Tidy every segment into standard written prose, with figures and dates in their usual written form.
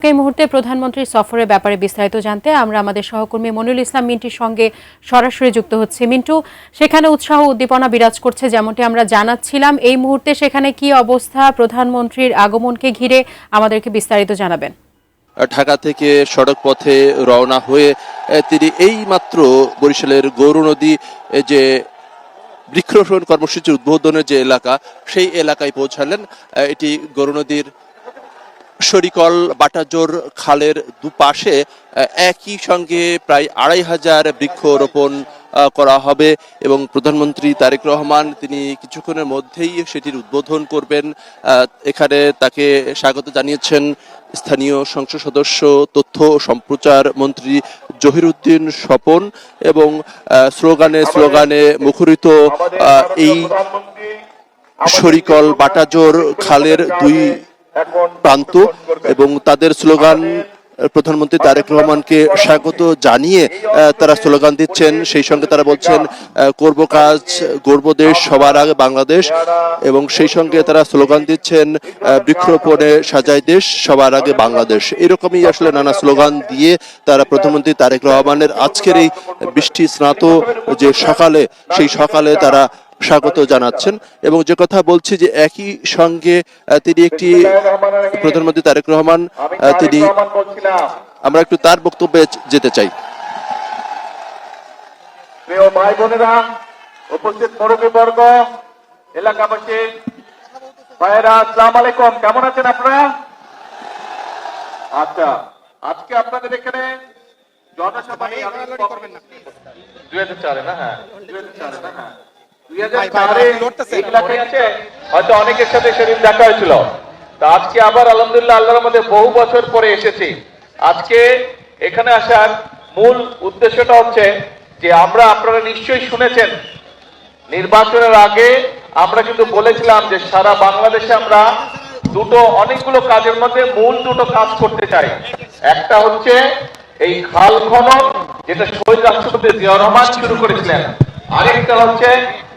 এই মুহূর্তে প্রধানমন্ত্রীর সফরের ব্যাপারে বিস্তারিত জানতে আমরা আমাদের সহকর্মী মনিরুল ইসলাম মিন্টুর সঙ্গে সরাসরি যুক্ত হচ্ছি। মিন্টু, সেখানে উৎসাহ উদ্দীপনা বিরাজ করছে যেমনটি আমরা জানাচ্ছিলাম, এই মুহূর্তে সেখানে কি অবস্থা? প্রধানমন্ত্রীর আগমনকে ঘিরে আমাদেরকে বিস্তারিত জানাবেন। ঢাকা থেকে সড়ক পথে রওনা হয়ে তিনি এই মাত্র বরিশালের গৌরনদী যে বৃক্ষরোপণ কর্মসূচির উদ্বোধনের যে এলাকা, সেই এলাকায় পৌঁছালেন। এটি গৌরনদীর শরিকল বাটাজোর খালের দুপাশে একই সঙ্গে প্রায় ২৫০০ বৃক্ষরোপণ করা হবে এবং প্রধানমন্ত্রী তারেক রহমান তিনি কিছুক্ষণের মধ্যেই সেটির উদ্বোধন করবেন। এখানে তাকে স্বাগত জানিয়েছেন স্থানীয় সংসদ সদস্য, তথ্য ও সম্প্রচার মন্ত্রী জহিরুদ্দিন স্বপন এবং স্লোগানে মুখরিত এই শরিকল বাটাজোর খালের দুই প্রান্ত এবং তাদের স্লোগান প্রধানমন্ত্রী তারেক রহমানকে স্বাগত জানিয়ে তারা স্লোগান দিচ্ছেন। সেই সঙ্গে তারা বলছেন করব কাজ গড়ব দেশ, সবার আগে বাংলাদেশ, এবং সেই সঙ্গে তারা স্লোগান দিচ্ছেন বৃক্ষরোপণে সাজায় দেশ, সবার আগে বাংলাদেশ। এরকমই আসলে নানা স্লোগান দিয়ে তারা প্রধানমন্ত্রী তারেক রহমানের আজকের এই বৃষ্টি স্নাত যে সকালে, সেই সকালে তারা স্বাগত জানাচ্ছেন। এবং যে কথা বলছি যে একই সঙ্গে তিনি একটি প্রধানমন্ত্রী তারেক রহমান তিনি, আমরা একটু তার বক্তব্যে যেতে চাই। প্রিয় ভাই বোনেরা, উপস্থিত মুরব্বীবর্গ, এলাকাবাসী ভাইয়েরা, আসসালামু আলাইকুম। কেমন আছেন আপনারা? আচ্ছা, আজকে আপনাদের এখানে জনসভা হয়তো অনেকের সাথে সেদিন দেখা হয়েছিল। তা আজকে আবার আলহামদুলিল্লাহ আল্লাহর মধ্যে বহু বছর পরে এসেছি। আজকে এখানে আসার মূল উদ্দেশ্যটা হচ্ছে যে আপনারা নিশ্চয়ই শুনেছেন নির্বাচনের আগে আমরা কিন্তু বলেছিলাম যে সারা বাংলাদেশে আমরা অনেকগুলো কাজের মধ্যে মূল দুটো কাজ করতে চাই। একটা হচ্ছে এই খাল খনন, যেটা শহীদ রাষ্ট্রপতি জিয়াউর রহমান শুরু করেছিলেন। আরেকটা হচ্ছে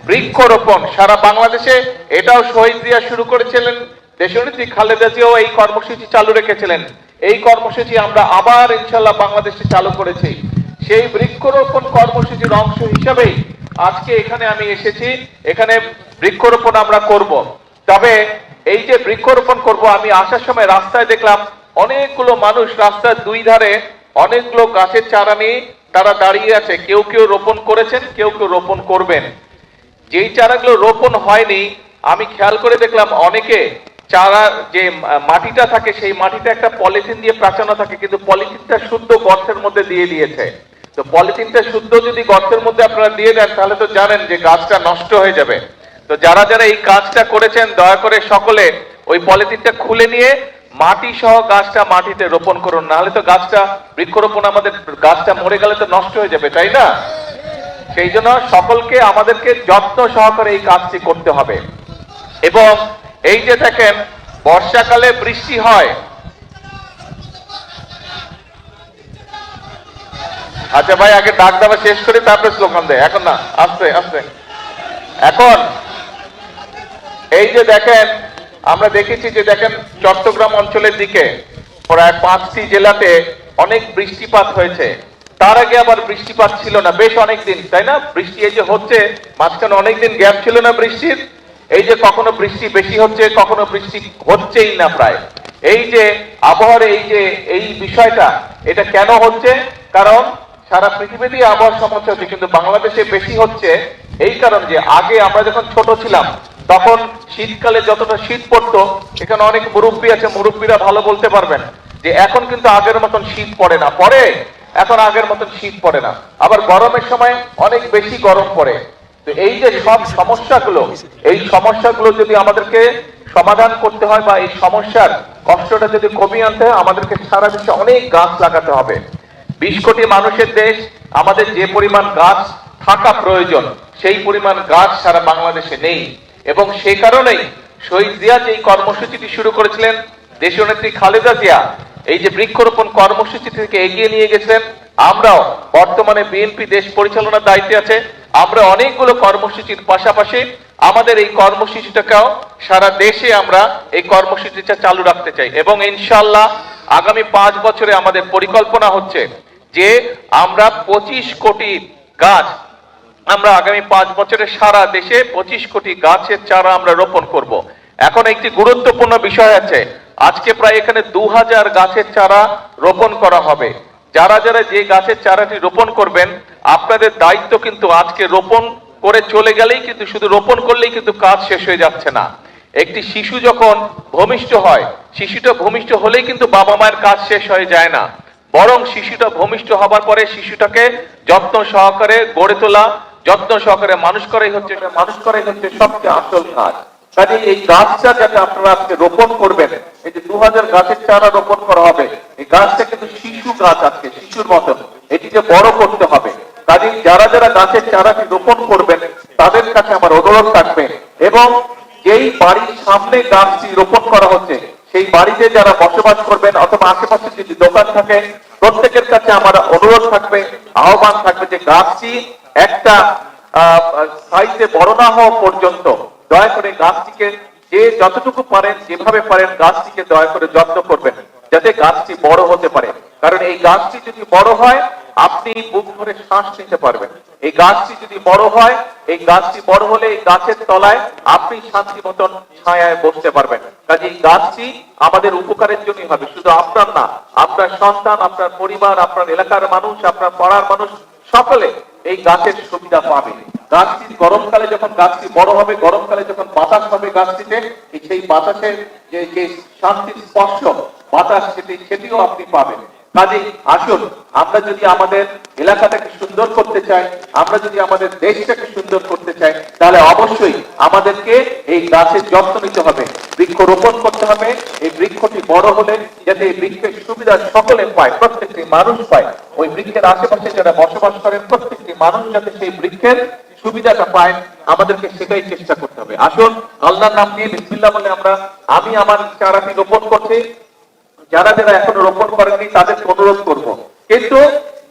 বৃক্ষরোপণ সারা বাংলাদেশে, এটাও শহীদ জিয়া শুরু করেছিলেন। দেশনেত্রী খালেদা জিয়াও এই কর্মসূচি চালু রেখেছিলেন। এই কর্মসূচি আমরা আবার ইনশাআল্লাহ বাংলাদেশে চালু করেছি। সেই বৃক্ষরোপণ কর্মসূচির অংশ হিসেবেই আজকে এখানে আমি এসেছি। এখানে বৃক্ষরোপণ আমরা করব। তবে এই যে বৃক্ষরোপণ করব, আমি আসার সময় রাস্তায় দেখলাম অনেকগুলো মানুষ রাস্তার দুই ধারে অনেকগুলো গাছের চারা নিয়ে তারা দাঁড়িয়ে আছে। কেউ কেউ রোপণ করেছেন, কেউ কেউ রোপণ করবেন। যেই চারাগুলো রোপণ হয়নি, আমি খেয়াল করে দেখলাম অনেকে চারা যে মাটিটা থাকে সেই মাটিটা একটা পলিথিন দিয়ে প্রাচানো থাকে, কিন্তু পলিথিনটা শুদ্ধ গর্তের মধ্যে দিয়ে দিয়েছে। তো পলিথিনটা শুদ্ধ যদি গর্তের মধ্যে আপনারা দিয়ে দেন তাহলে তো জানেন যে গাছটা নষ্ট হয়ে যাবে। তো যারা যারা এই কাজটা করেছেন দয়া করে সকলে ওই পলিথিনটা খুলে নিয়ে মাটি সহ গাছটা মাটিতে রোপণ করুন, নাহলে তো গাছটা বৃক্ষরোপণ আমাদের গাছটা মরে গেলে তো নষ্ট হয়ে যাবে, তাই না? সেই জন্য সকলকে আমাদেরকে যত্ন সহকারে এই কাজটি করতে হবে। এবং এই যে দেখেন বর্ষাকালে বৃষ্টি হয়, আচ্ছা ভাই আগে ডাক দেওয়া শেষ করি তারপরে স্লোগান দেয়, এখন না, আস্তে আস্তে। এখন এই যে দেখেন আমরা দেখেছি যে দেখেন চট্টগ্রাম অঞ্চলের দিকে প্রায় 5টি জেলাতে অনেক বৃষ্টিপাত হয়েছে। তার আগে আবার বৃষ্টিপাত ছিল না বেশ অনেকদিন, তাই না? বৃষ্টি এই যে হচ্ছে, মাঝখানে অনেকদিন গ্যাপ ছিল না বৃষ্টির। এই যে কখনো বৃষ্টি বেশি হচ্ছে, কখনো বৃষ্টি হচ্ছেই না প্রায়। এই যে আবহাওয়ার এই বিষয়টা, এটা কেন হচ্ছে? কারণ সারা পৃথিবীতে আবহাওয়ার সমস্যা হচ্ছে, কিন্তু বাংলাদেশে বেশি হচ্ছে এই কারণ যে আগে আমরা যখন ছোট ছিলাম তখন শীতকালে যতটা শীত পড়তো, এখানে অনেক মুরব্বী আছে, মুরব্বীরা ভালো বলতে পারবেন যে এখন কিন্তু আগের মতন শীত পড়ে না। এখন আগের মতন শীত পড়ে না, আবার গরমের সময় অনেক বেশি গরম পড়ে। তো এই যে সব সমস্যাগুলো, এই সমস্যাগুলো যদি আমাদেরকে সমাধান করতে হয় বা এই সমস্যার কষ্টটা যদি কমিয়ে আনতে হয়, আমাদেরকে সারা দেশে অনেক গাছ লাগাতে হবে। 20 কোটি মানুষের দেশ, আমাদের যে পরিমাণ গাছ থাকা প্রয়োজন সেই পরিমাণ গাছ সারা বাংলাদেশে নেই। এবং সেই কারণেই শহীদ জিয়া যে কর্মসূচিটি শুরু করেছিলেন, দেশনেত্রী খালেদা জিয়া এই যে বৃক্ষরোপণ কর্মসূচি থেকে এগিয়ে নিয়ে গেছেন। আমরাও বর্তমানে বিএনপি দেশ পরিচালনার দায়িত্বে আছে, আমরা অনেকগুলো কর্মসূচির পাশাপাশি আমাদের এই কর্মসূচিটাকেও সারা দেশে আমরা এই কর্মসূচিটা চালু রাখতে চাই এবং ইনশাআল্লাহ আগামী 5 বছরে আমাদের পরিকল্পনা হচ্ছে যে আমরা 25 কোটি গাছ আমরা আগামী 5 বছরে সারা দেশে 25 কোটি গাছের চারা আমরা রোপণ করব। এখন একটি গুরুত্বপূর্ণ বিষয় আছে, আজকে প্রায় এখানে 2000 গাছের চারা রোপণ করা হবে। যারা যারা যে গাছের চারাটি রোপণ করবেন আপনাদের দায়িত্ব কিন্তু আজকে রোপণ করে চলে গেলেই কিন্তু শুধু রোপণ করলেই কিন্তু কাজ শেষ হয়ে যাচ্ছে না। একটি শিশু যখন ভূমিষ্ঠ হয়, শিশুটা ভূমিষ্ঠ হলেই কিন্তু বাবা মায়ের কাজ শেষ হয়ে যায় না, বরং শিশুটা ভূমিষ্ঠ হবার পরে শিশুটাকে যত্ন সহকারে গড়ে তোলা, যত্ন সহকারে মানুষ করাই হচ্ছে সবচেয়ে আসল কাজ। কাজে এই গাছটা যাতে আপনারা আজকে রোপণ করবেন, এই যে 2000 গাছের চারা রোপণ করা হবে, এই গাছটা কিন্তু শিশু গাছ, আজকে শিশুর মতন এটিকে বড় করতে হবে। কাজে যারা যারা গাছের চারাটি রোপণ করবেন তাদের কাছে আমার অনুরোধ থাকবে, এবং যেই বাড়ির সামনে গাছটি রোপণ করা হচ্ছে সেই বাড়িতে যারা বসবাস করবেন অথবা আশেপাশে যদি দোকান থাকে প্রত্যেকের কাছে আমার অনুরোধ থাকবে, আহ্বান থাকবে যে গাছটি একটা সাইজে বড় না হওয়া পর্যন্ত দয়া করে গাছটিকে যে যতটুকু পারেন যেভাবে পারেন গাছটিকে দয়া করে যত্ন করবেন যাতে গাছটি বড় হতে পারে। কারণ এই গাছটি যদি বড় হয় আপনি বুক ভরে শ্বাস নিতে পারবেন। এই গাছটি যদি বড় হয়, এই গাছটি বড় হলে এই গাছের তলায় আপনি শান্তি মতন ছায়ায় বসতে পারবেন। কাজে এই গাছটি আমাদের উপকারের জন্যই হবে, শুধু আপনার না, আপনার সন্তান, আপনার পরিবার, আপনার এলাকার মানুষ, আপনার পাড়ার মানুষ সকলে এই গাছের সুবিধা পাবে। গাছটি গরমকালে যখন গাছটি বড় হবে, গরমকালে যখন বাতাস হবে গাছটিতে, সেই বাতাসের যে শান্তির স্পর্শ বাতাস সেটিও আপনি পাবেন। কাজেই আসুন আমরা যদি আমাদের এলাকাটাকে সুন্দর করতে চাই, আমরা যদি আমাদের দেশটাকে সুন্দর করতে চাই, তাহলে অবশ্যই আমাদেরকে এই গাছের যত্ন নিতে হবে, বৃক্ষ রোপণ করতে হবে। এই বৃক্ষটি বড় হলে যাতে এই বৃক্ষের সুবিধা সকলে পায়, প্রত্যেকটি মানুষ পায়, ওই বৃক্ষের আশেপাশে যারা বসবাস করেন প্রত্যেকটি মানুষ যাতে সেই বৃক্ষের সুবিধাটা পায়, আমাদেরকে সেটাই চেষ্টা করতে হবে। আসুন আল্লাহর নাম নিয়ে বিসমিল্লাহ বলে আমি আমার চারাটি রোপণ করছি। যারা যারা এখনো রোপণ করেননি তাদেরকে অনুরোধ করব, কিন্তু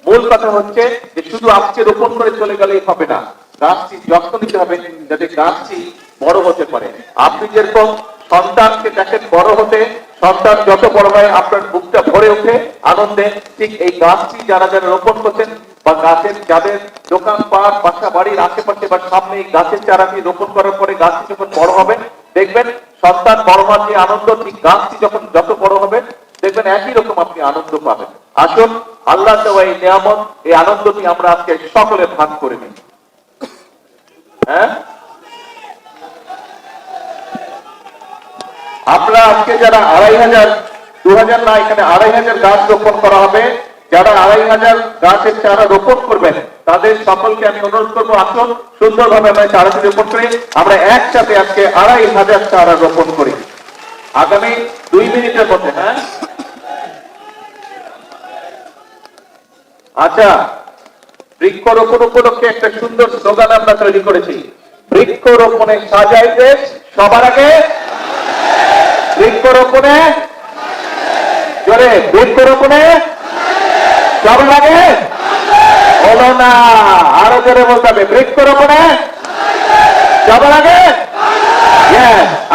মূল কথা হচ্ছে যে শুধু আজকে রোপণ করে চলে গেলেই হবে না, গাছটি যত্ন নিতে হবে যাতে গাছটি বড় হতে পারে। আপনি যেরকম সন্তানকে দেখেন বড় হতে, সন্তান যত বড় হয় আপনার বুকটা ভরে ওঠে আনন্দে, ঠিক এই গাছটি যারা যারা রোপণ করছেন বা গাছের যাদের দোকানপাট, বাসা বাড়ির আশেপাশে বা সামনে এই গাছের চারাটি রোপণ করার পরে গাছটি যখন বড় হবে দেখবেন সন্তান বড় হওয়ার যে আনন্দ, ঠিক গাছটি যখন যত বড় হবে দেখবেন একই রকম আপনি আনন্দ পাবেন। আসুন আল্লাহ দেওয়া এই নিয়ামত, এই আনন্দটি আমরা আজকে সকলে ভাগ করে নিই। হ্যাঁ, আমরা আজকে যারা 2500, 2000 না, এখানে 2500 গাছ রোপণ করা হবে। যারা 2500 গাছের চারা রোপণ করবেন তাদের সকলকে আমি অনুরোধ করবো, আসুন সুন্দরভাবে আমরা চারাটি রোপণ করি। আমরা একসাথে আজকে 2500 চারা রোপণ করি আগামী 2 মিনিটের মধ্যে। হ্যাঁ, আচ্ছা, বৃক্ষরোপণ উপলক্ষে একটা সুন্দর স্লোগান আমরা তৈরি করেছি, বৃক্ষরোপণে সাজাই দেশ সবার আগে, বৃক্ষরোপণে জোরে, বৃক্ষরোপণে সবার আগে হলো না, আরো জোরে বলতে হবে, বৃক্ষরোপণে সবার আগে।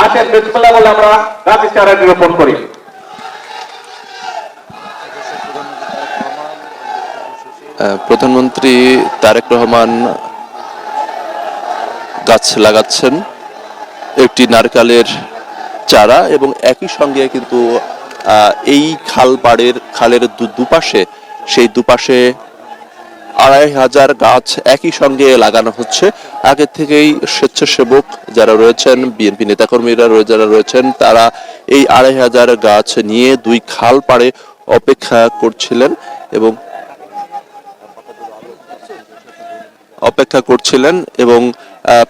আসেন বিসমিল্লাহ বলে আমরা গাছের চারাটি রোপণ করি। প্রধানমন্ত্রী তারেক রহমান গাছ লাগাচ্ছেন, একটি নারকেলের চারা, এবং একই সঙ্গে কিন্তু এই খালের দুপাশে, সেই দুপাশে 2500 গাছ একই সঙ্গে লাগানো হচ্ছে। আগে থেকেই স্বেচ্ছাসেবক যারা রয়েছেন, বিএনপি নেতাকর্মীরা যারা রয়েছেন, তারা এই 2500 গাছ নিয়ে 2 খাল পাড়ে অপেক্ষা করছিলেন এবং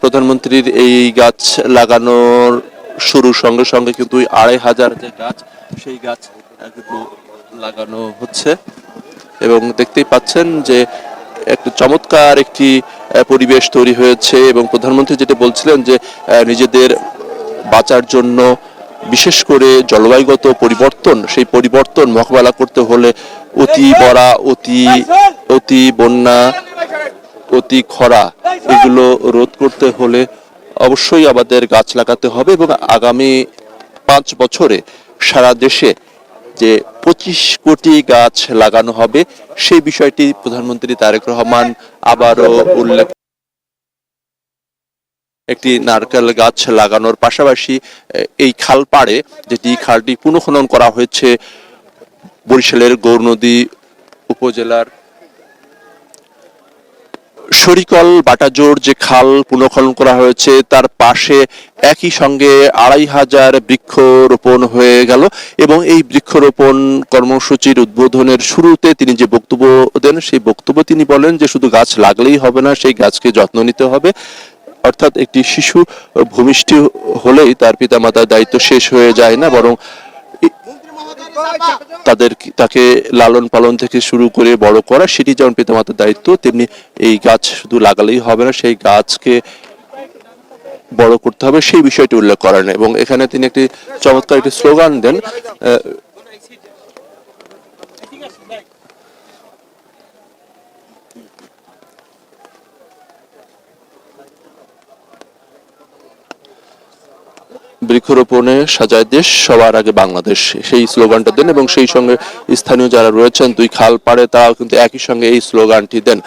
প্রধানমন্ত্রীর এই গাছ লাগানোর শুরুর সঙ্গে সঙ্গে কিন্তু 2500 যে গাছ, সেই গাছ কিন্তু লাগানো হচ্ছে। এবং দেখতেই পাচ্ছেন যে একটু চমৎকার একটি পরিবেশ তৈরি হয়েছে, এবং প্রধানমন্ত্রী যেটা বলছিলেন যে নিজেদের বাঁচার জন্য, বিশেষ করে জলবায়ুগত পরিবর্তন, সেই পরিবর্তন মোকাবেলা করতে হলে অতি বন্যা, অতি খরা এগুলো রোধ করতে হলে অবশ্যই আমাদের গাছ লাগাতে হবে এবং আগামী 5 বছরে সারা দেশে যে 25 কোটি গাছ লাগানো হবে সেই বিষয়টি প্রধানমন্ত্রী তারেক রহমান আবারও উল্লেখ একটি নারকেল গাছ লাগানোর পাশাপাশি এই খাল পাড়ে যেটি খালটি পুনঃখনন করা হয়েছে বরিশালের গৌরনদী উপজেলার শরিকল বাটাজোর যে খাল পুনঃখনন করা হয়েছে তার পাশে একই সঙ্গে 2500 বৃক্ষ রোপণ হয়ে গেল এবং এই বৃক্ষরোপণ কর্মসূচির উদ্বোধনের শুরুতে তিনি যে বক্তব্য দেন সেই বক্তব্য তিনি বলেন যে শুধু গাছ লাগলেই হবে না, সেই গাছকে যত্ন নিতে হবে। অর্থাৎ একটি শিশু ভূমিষ্ঠ হলেই তার পিতামাতার দায়িত্ব শেষ হয়ে যায় না, বরং তাকে লালন পালন থেকে শুরু করে বড় করা সেটি যেমন পিতামাতার দায়িত্ব, তেমনি এই গাছ শুধু লাগালেই হবে না, সেই গাছকে বড় করতে হবে সেই বিষয়টি উল্লেখ করেন। এবং এখানে তিনি একটি চমৎকার একটি স্লোগান দেন, বৃক্ষরোপণে সাজায় দেশ, সবার আগে বাংলাদেশ, সেই স্লোগানটা দেন এবং সেই সঙ্গে স্থানীয় যারা রয়েছেন দুই খাল পাড়ে তারাও কিন্তু একই সঙ্গে এই স্লোগানটি দেন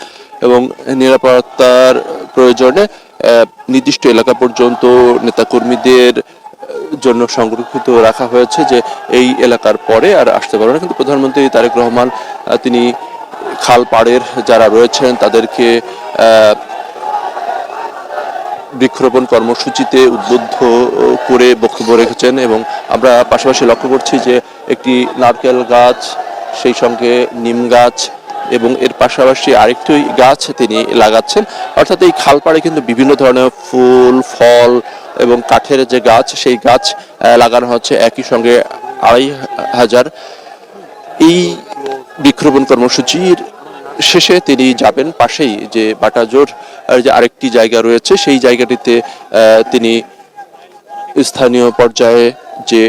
এবং নিরাপত্তার প্রয়োজনে নির্দিষ্ট এলাকা পর্যন্ত নেতাকর্মীদের জন্য সংরক্ষিত রাখা হয়েছে যে এই এলাকার পরে আর আসতে পারবে না। কিন্তু প্রধানমন্ত্রী তারেক রহমান তিনি খাল পাড়ের যারা রয়েছেন তাদেরকে বৃক্ষরোপণ কর্মসূচিতে উদ্বুদ্ধ করে বক্তব্য রেখেছেন এবং আমরা পাশাপাশি লক্ষ্য করছি যে একটি নারকেল গাছ, সেই সঙ্গে নিম গাছ এবং এর পাশাপাশি আরেকটি গাছ তিনি লাগাচ্ছেন। অর্থাৎ এই খালপাড়ে কিন্তু বিভিন্ন ধরনের ফুল, ফল এবং কাঠের যে গাছ সেই গাছ লাগানো হচ্ছে একই সঙ্গে 2500। এই বৃক্ষরোপণ কর্মসূচির শেষে তিনি যাবেন পাশেই যে বাটাজোর যে আরেকটি জায়গা রয়েছে সেই জায়গাটিতে তিনি স্থানীয় পর্যায়ে যে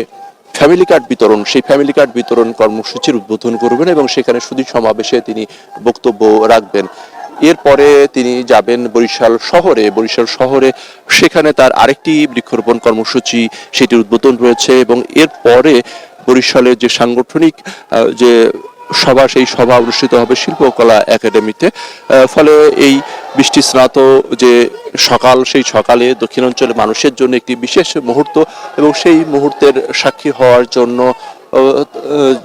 ফ্যামিলি কার্ড বিতরণ সেই ফ্যামিলি কার্ড বিতরণ কর্মসূচির উদ্বোধন করবেন এবং সেখানে সুধী সমাবেশে তিনি বক্তব্য রাখবেন। এরপরে তিনি যাবেন বরিশাল শহরে, সেখানে তার আরেকটি বৃক্ষরোপণ কর্মসূচি সেটির উদ্বোধন রয়েছে এবং এরপরে বরিশালের যে সাংগঠনিক যে সভা সেই সভা অনুষ্ঠিত হবে শিল্পকলা একাডেমিতে। ফলে এই বৃষ্টি স্নাত যে সকাল সেই সকালে দক্ষিণাঞ্চলের মানুষের জন্য একটি বিশেষ মুহূর্ত এবং সেই মুহূর্তের সাক্ষী হওয়ার জন্য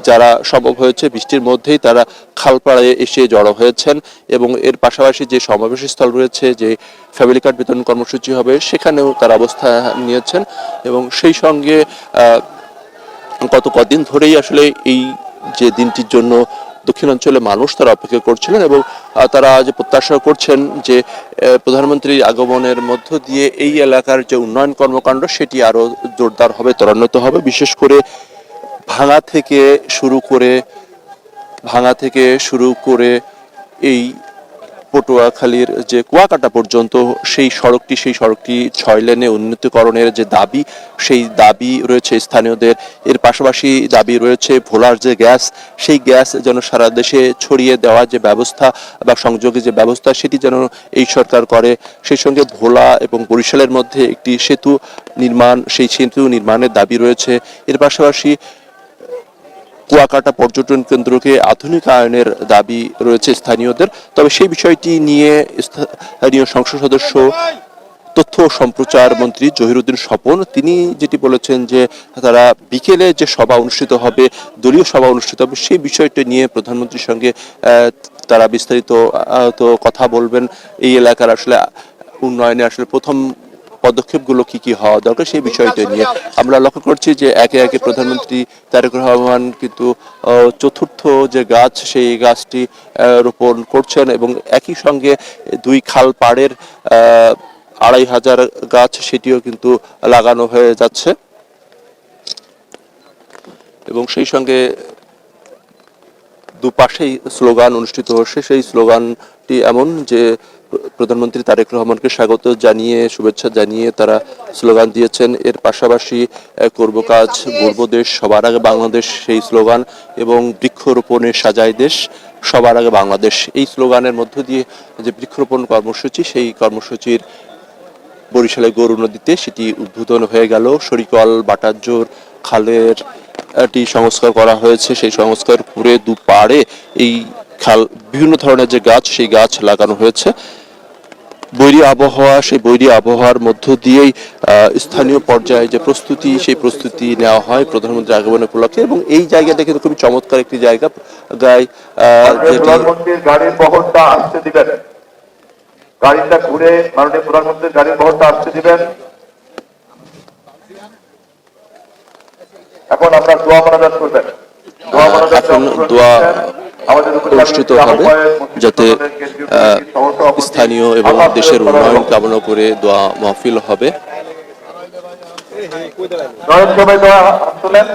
যারা সম্ভব হয়েছে বৃষ্টির মধ্যেই তারা খালপাড়ায় এসে জড়ো হয়েছেন এবং এর পাশাপাশি যে সমাবেশ স্থল রয়েছে যে ফ্যামিলি কার্ড বিতরণ কর্মসূচি হবে সেখানেও তারা অবস্থান নিয়েছেন এবং সেই সঙ্গে গত কদিন ধরেই আসলে এই যে দিনটির জন্য দক্ষিণাঞ্চলের মানুষ তারা অপেক্ষা করছিলেন এবং তারা যে প্রত্যাশা করছেন যে প্রধানমন্ত্রীর আগমনের মধ্য দিয়ে এই এলাকার যে উন্নয়ন কর্মকাণ্ড সেটি আরো জোরদার হবে, ত্বরান্বিত হবে। বিশেষ করে ভাঙা থেকে শুরু করে এই পটুয়াখালীর যে কুয়াকাটা পর্যন্ত সেই সড়কটি 6 লেনে উন্নীতকরণের যে দাবি সেই দাবি রয়েছে স্থানীয়দের। এর পাশাপাশি দাবি রয়েছে ভোলার যে গ্যাস সেই গ্যাস যেন সারা দেশে ছড়িয়ে দেওয়া যে ব্যবস্থা বা সংযোগের যে ব্যবস্থা সেটি যেন এই সরকার করে। সেই সঙ্গে ভোলা এবং বরিশালের মধ্যে একটি সেতু নির্মাণ, সেই সেতু নির্মাণের দাবি রয়েছে। এর পাশাপাশি কুয়াকাটা পর্যটন কেন্দ্রকে আধুনিকায়নের দাবি রয়েছে স্থানীয়দের। তবে সেই বিষয়টি নিয়ে স্থানীয় সংসদ সদস্য তথ্য ও সম্প্রচার মন্ত্রী জহিরুদ্দিন স্বপন তিনি যেটি বলেছেন যে তারা বিকেলে যে সভা অনুষ্ঠিত হবে, দলীয় সভা অনুষ্ঠিত হবে, সেই বিষয়টি নিয়ে প্রধানমন্ত্রীর সঙ্গে তারা বিস্তারিত কথা বলবেন। এই এলাকার আসলে উন্নয়নে আসলে প্রথম পদক্ষেপগুলো কি হওয়া দরকার সেই বিষয়টা নিয়ে আমরা লক্ষ্য করছি যে একে একে প্রধানমন্ত্রী তারেক রহমান কিন্তু চতুর্থ যে গাছ সেই গাছটি রোপণ করছেন এবং একই সঙ্গে দুই খাল পাড়ের 2500 গাছ সেটিও কিন্তু লাগানো হয়ে যাচ্ছে এবং সেই সঙ্গে দুপাশেই স্লোগান অনুষ্ঠিত হচ্ছে। সেই স্লোগানটি এমন যে প্রধানমন্ত্রী তারেক রহমানকে স্বাগত জানিয়ে শুভেচ্ছা জানিয়ে তারা স্লোগান দিয়েছেন। এর পাশাপাশি করব কাজ গড়ব দেশ সবার আগে বাংলাদেশ সেই স্লোগান এবং বৃক্ষরোপণে সাজাই দেশ সবার আগে বাংলাদেশ এই স্লোগানের মধ্য দিয়ে যে বৃক্ষরোপণ কর্মসূচি সেই কর্মসূচির বরিশালের গরু নদীতে সেটি উদ্বোধন হয়ে গেল। শরিকল বাটারজোর খালের সংস্কার করা হয়েছে, সেই সংস্কার করে দুপাড়ে এই খাল বিভিন্ন ধরনের যে গাছ সেই গাছ লাগানো হয়েছে। বৈরী আবহাওয়া সেই বৈরী আবহাওয়ার মধ্য দিয়েই স্থানীয় পর্যায়ে যে প্রস্তুতি সেই প্রস্তুতি নেওয়া হয় প্রধানমন্ত্রী আগমন উপলক্ষে এবং এই জায়গাটা কিন্তু খুবই চমৎকার একটি জায়গা। প্রধানমন্ত্রীর গাড়ির বহরটা আসতে দিবেন, গাড়িটা ঘুরে মাননীয় প্রধানমন্ত্রীর গাড়ির বহরটা আসতে দিবেন। এখন আমরা দোয়া মোনাজাত করবেন। এখন দোয়া অনুষ্ঠিত হবে যাতে স্থানীয় এবং দেশের উন্নয়ন কামনা করে দোয়া মাহফিল হবে। সবাই দোয়া তুলেন।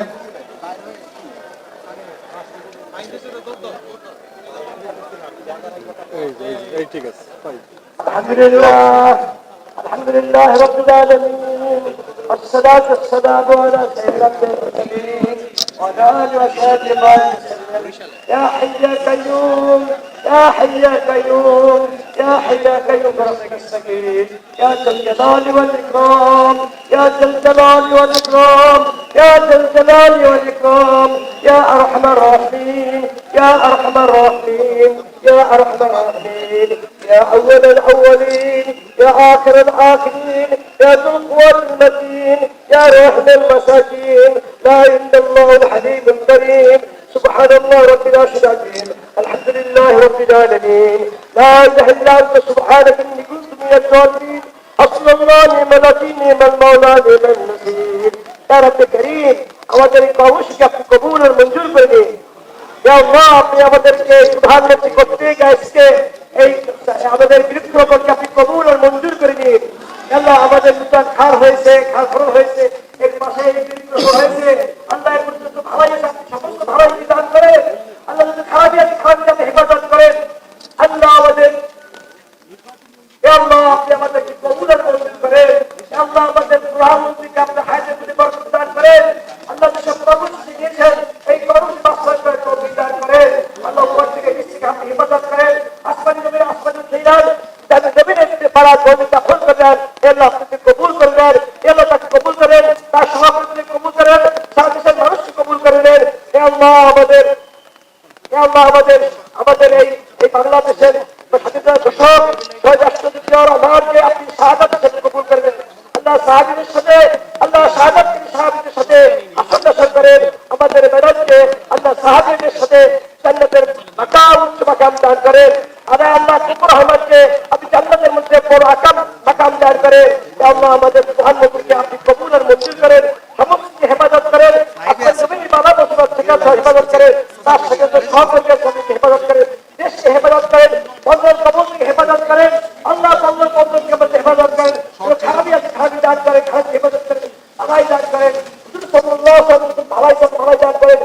আলহামদুলিল্লাহ রাব্বিল আলামিন والصلاة والسلام على سيدنا المرسلين وعلى آله وصحبه أجمعين. يا حي يا قيوم يا حي يا قيوم يا حي يا قيوم برحمتك نستغيث يا ذا الجلال والإكرام يا ذا الجلال والإكرام يا ذا الجلال والإكرام يا أرحم الراحمين يا أرحم الراحمين يا أرحم الراحمين يا أول الأولين يا آخر الآخرين يا ذو القوة المتين يا رحم المساكين لا إلا الله الحليم الكريم سبحان الله رب العرش العظيم الحمد لله رب العالمين لا إله إلا أنت سبحانك إني كنت من الظالمين حسبنا الله نعم الوكيل نعم المولى نعم النصير يا رب الكريم আমাদের এই কর্মসূচি আপনি কবুল আর মঞ্জুর করে দিন। ইয়া আল্লাহ আপনি আমাদেরকে প্রধানমন্ত্রী কর্তৃক আজকে এই আমাদের বৃক্ষরোপণকে আপনি কবুল আর মঞ্জুর করে দিন। আল্লাহ আমাদের দুটা খাল হয়েছে, খাল খনন হয়েছে, এর পাশে বৃক্ষরোপণ হয়েছে। আল্লাহ এর পর্যন্ত ভালাই আপনি সমস্ত ভালাই বিধান করে আল্লাহ যদি খারাপই আছে খারাপই আপনি হেফাজত করেন। আল্লাহ আমাদের আল্লাহ আপনি আমাদেরকে কবুল আর মঞ্জুর করেন। আল্লাহ আমাদের প্রধানমন্ত্রীকে আপনার হায়াতের প্রতি বরকত দান করেন। আল্লাহ যেসব কর্মসূচি নিয়েছেন এই কর্মসূচি বাস্তবায়ন করে তৌফিক দান করেন। আল্লাহ উপর থেকে নিশ্চিত আপনি হেফাজত করেন। আসমানি জমির আসমানি দিলেন যাতে জমিনের পাড়া জমি দখল করবেন আল্লাহ আপনাকে কবুল করবেন। আল্লাহ তাকে কবুল করেন, তার সভাপতিকে কবুল করেন, সারা দেশের মানুষকে কবুল করেন। আল্লাহ আমাদের আমাদের এই বাংলাদেশের স্বাধীনতার ঘোষক শহীদ রাষ্ট্রপতি জিয়াউর রহমানকে আপনি শাহাদাতের সাথে কবুল করবেন। আল্লাহ সাহাবীদের সাথে আল্লাহ সাহাবীদের সাথে আসন করেন। আমাদের ম্যাডামকে আল্লাহ সাহাবীদের সাথে জান্নাতের মাকাম উচ্চ মাকাম দান করেন। আর আল্লাহ কুকুর রহমানকে আপনি জান্নাতের মধ্যে বড় মাকাম দান করেন। আল্লাহ আমাদের প্রধানমন্ত্রীকে আপনি কবুল আর মঞ্জুর করেন, সমস্ত হেফাজত করেন, আপনার জমির মালা বসবাস থেকে হেফাজত করেন, তার সাথে সহকর্মীদের সঙ্গে হেফাজত করেন, দেশকে হেফাজত করেন, বন্দর কবলকে হেফাজত করেন। আল্লাহ বন্দরকে আমাদের হেফাজত করেন, খারাপি আছে খারাপি দান করেন, খারাপি হেফাজত করেন, ভালাই দান করেন, ভালাই দান করেন,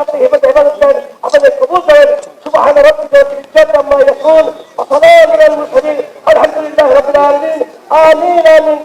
আপনি হেফাজত করেন, আমাদের কবুল করেন। সুবহান রাব্বিকা রব্বিল ইজ্জাতি আম্মা ইয়াসিফুন ওয়া সালামুন আলাল মুরসালিন আলহামদুলিল্লাহি রাব্বিল আলামিন আমিন আমিন।